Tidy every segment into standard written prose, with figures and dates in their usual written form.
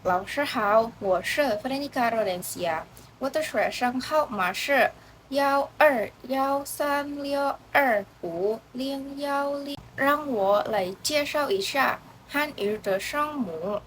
老师好，我是弗雷尼卡罗莲西亚，我的学生号码是121362500，让我来介绍一下汉语的声母。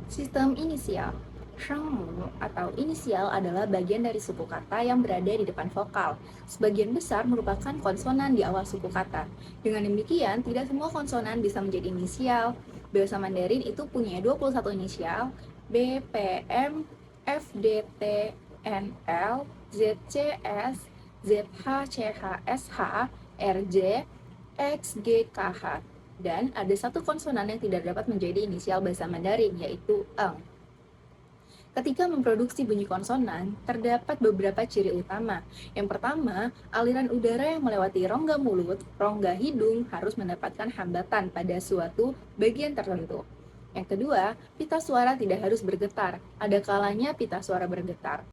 Sistem inisial. Shangmu atau inisial adalah bagian dari suku kata yang berada di depan vokal. Sebagian besar merupakan konsonan di awal suku kata. Dengan demikian, tidak semua konsonan bisa menjadi inisial. Bahasa Mandarin itu punya 21 inisial, B, P, M, F, D, T, N, L, Z, C, S, Z, H, C, H, S, H, R, J, X, G, K, H. Dan ada satu konsonan yang tidak dapat menjadi inisial bahasa Mandarin, yaitu eng. Ketika memproduksi bunyi konsonan, terdapat beberapa ciri utama. Yang pertama, aliran udara yang melewati rongga mulut, rongga hidung harus mendapatkan hambatan pada suatu bagian tertentu. Yang kedua, pita suara tidak harus bergetar. Ada kalanya pita suara bergetar.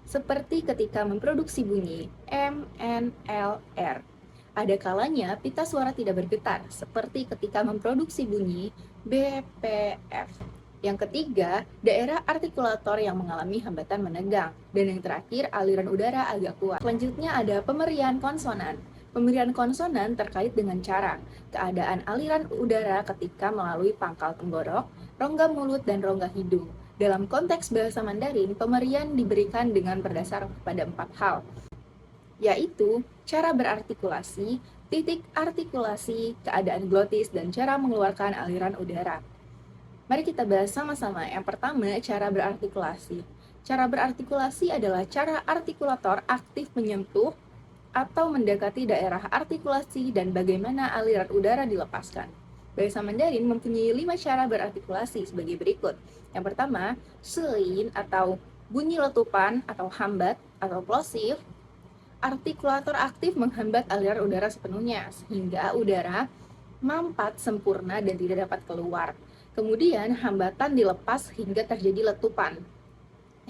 Seperti ketika memproduksi bunyi M, N, L, R. Ada kalanya pita suara tidak bergetar, seperti ketika memproduksi bunyi B, P, F. Yang ketiga, daerah artikulator yang mengalami hambatan menegang. Dan yang terakhir, aliran udara agak kuat. Selanjutnya ada pemerian konsonan. Pemerian konsonan terkait dengan cara, keadaan aliran udara ketika melalui pangkal tenggorok, rongga mulut, dan rongga hidung. Dalam konteks bahasa Mandarin, pemerian diberikan dengan berdasar pada 4 hal, yaitu cara berartikulasi, titik artikulasi, keadaan glotis, dan cara mengeluarkan aliran udara. Mari kita bahas sama-sama. Yang pertama, cara berartikulasi. Cara berartikulasi adalah cara artikulator aktif menyentuh atau mendekati daerah artikulasi dan bagaimana aliran udara dilepaskan. Bahasa Mandarin mempunyai 5 cara berartikulasi sebagai berikut. Yang pertama, selin atau bunyi letupan atau hambat atau plosif. Artikulator aktif menghambat aliran udara sepenuhnya, sehingga udara mampat sempurna dan tidak dapat keluar. Kemudian hambatan dilepas hingga terjadi letupan.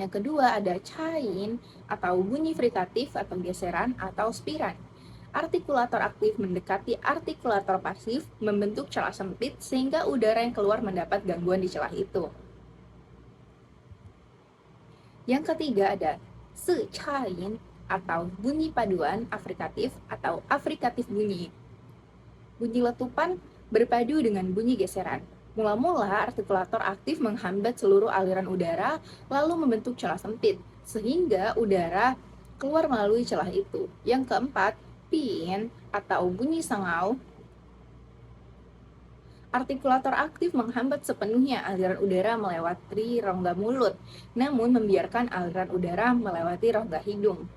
Yang kedua ada cain atau bunyi frikatif atau geseran atau spiran. Artikulator aktif mendekati artikulator pasif membentuk celah sempit sehingga udara yang keluar mendapat gangguan di celah itu. Yang ketiga ada secain atau bunyi paduan afrikatif atau afrikatif bunyi. Bunyi letupan berpadu dengan bunyi geseran. Mula-mula artikulator aktif menghambat seluruh aliran udara lalu membentuk celah sempit sehingga udara keluar melalui celah itu. Yang keempat, pin atau bunyi sangau. Artikulator aktif menghambat sepenuhnya aliran udara melewati rongga mulut, namun membiarkan aliran udara melewati rongga hidung.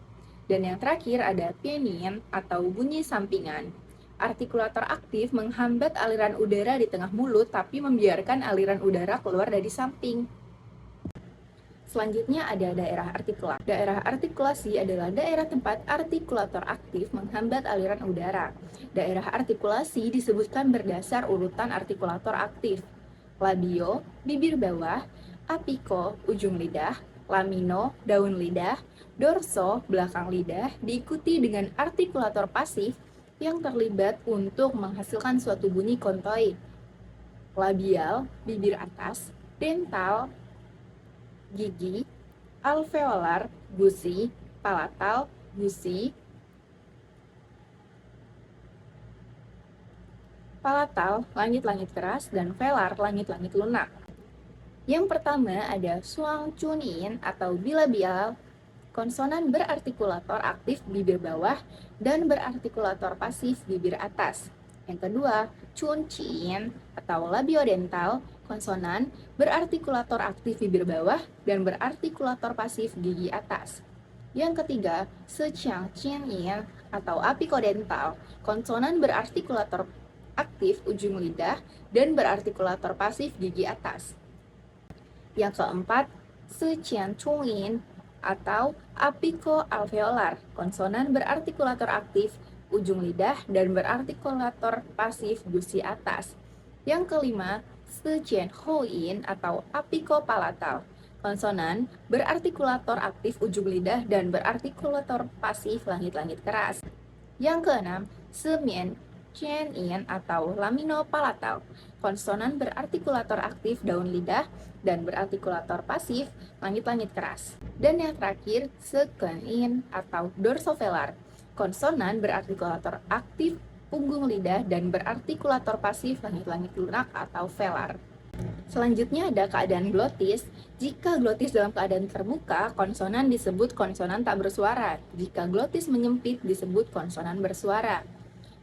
Dan yang terakhir ada pienin atau bunyi sampingan. Artikulator aktif menghambat aliran udara di tengah mulut tapi membiarkan aliran udara keluar dari samping. Selanjutnya ada daerah artikulasi. Daerah artikulasi adalah daerah tempat artikulator aktif menghambat aliran udara. Daerah artikulasi disebutkan berdasar urutan artikulator aktif. Labio, bibir bawah, apiko, ujung lidah, lamino, daun lidah, dorso, belakang lidah, diikuti dengan artikulator pasif yang terlibat untuk menghasilkan suatu bunyi kontoid. Labial, bibir atas, dental, gigi, alveolar, gusi, palatal, gusi, palatal, langit-langit keras, dan velar, langit-langit lunak. Yang pertama ada suang chunin atau bilabial, konsonan berartikulator aktif bibir bawah dan berartikulator pasif bibir atas. Yang kedua, chunchin atau labiodental, konsonan berartikulator aktif bibir bawah dan berartikulator pasif gigi atas. Yang ketiga, sechiangchin atau apikodental, konsonan berartikulator aktif ujung lidah dan berartikulator pasif gigi atas. Yang keempat, sechiangchungin atau apiko-alveolar, konsonan berartikulator aktif ujung lidah dan berartikulator pasif gusi atas. Yang kelima, sejianhoin atau apiko-palatal, konsonan berartikulator aktif ujung lidah dan berartikulator pasif langit-langit keras. Yang keenam, semien Chen-in atau laminopalatal, konsonan berartikulator aktif daun lidah dan berartikulator pasif langit-langit keras. Dan yang terakhir, seken-in atau dorsovelar, konsonan berartikulator aktif punggung lidah dan berartikulator pasif langit-langit lunak atau velar. Selanjutnya ada keadaan glotis. Jika glotis dalam keadaan terbuka, konsonan disebut konsonan tak bersuara. Jika glotis menyempit disebut konsonan bersuara.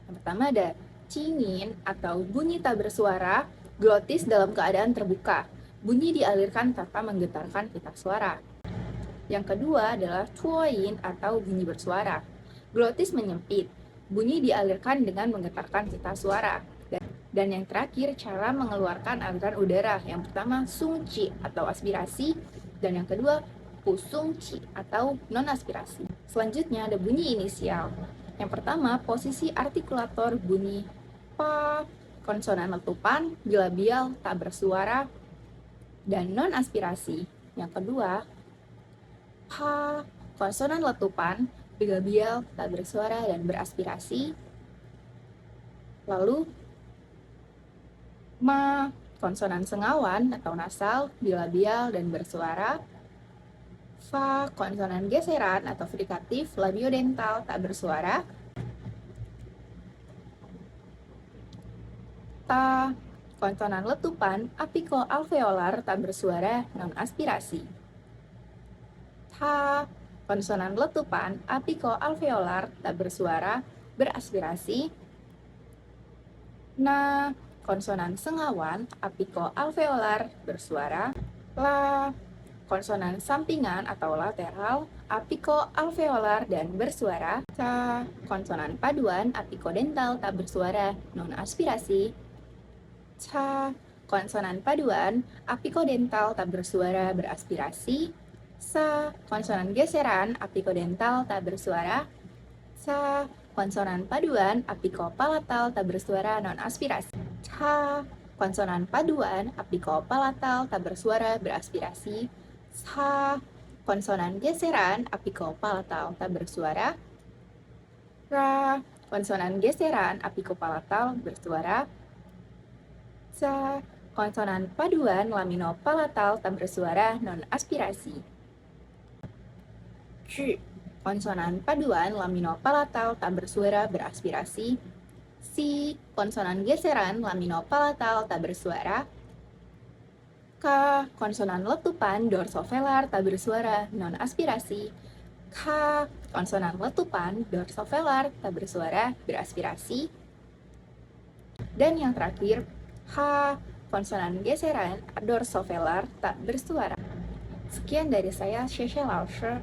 Yang pertama ada cingin atau bunyi tak bersuara, glotis dalam keadaan terbuka. Bunyi dialirkan tanpa menggetarkan pita suara. Yang kedua adalah tuoin atau bunyi bersuara. Glotis menyempit. Bunyi dialirkan dengan menggetarkan pita suara. Dan yang terakhir, cara mengeluarkan aliran udara. Yang pertama, sungci atau aspirasi. Dan yang kedua, pusungci atau non-aspirasi. Selanjutnya ada bunyi inisial. Yang pertama, posisi artikulator bunyi pa, konsonan letupan, bilabial, tak bersuara, dan non-aspirasi. Yang kedua, pa, konsonan letupan, bilabial, tak bersuara, dan beraspirasi. Lalu, ma, konsonan sengawan atau nasal, bilabial, dan bersuara. Fa, konsonan geseran atau frikatif, labiodental, tak bersuara. Ta, konsonan letupan, apikoalveolar, tak bersuara, non-aspirasi. Ta, konsonan letupan, apikoalveolar, tak bersuara, beraspirasi. Na, konsonan sengawan, apikoalveolar, bersuara. La, konsonan sampingan atau lateral, apikoalveolar, dan bersuara. Ca, konsonan paduan, apikodental, tak bersuara, non-aspirasi. Ca, konsonan paduan, apikodental, tak bersuara, beraspirasi. Sa, konsonan geseran, apikodental, tak bersuara. Sa, konsonan paduan, apikopalatal, tak bersuara, non-aspirasi. Ca, konsonan paduan, apikopalatal, tak bersuara, beraspirasi. Sa, konsonan geseran, apikopalatal, tak bersuara. Ra, konsonan geseran, apikopalatal, bersuara. Sa, konsonan paduan, laminopalatal, tak bersuara, non-aspirasi. J, konsonan paduan, laminopalatal, tak bersuara, beraspirasi. Si, konsonan geseran, laminopalatal, tak bersuara. K, konsonan letupan, dorsovelar, tak bersuara, non-aspirasi. K, konsonan letupan, dorsovelar, tak bersuara, beraspirasi. Dan yang terakhir, H, konsonan geseran, dorsovelar, tak bersuara. Sekian dari saya, Sheshe Laushe.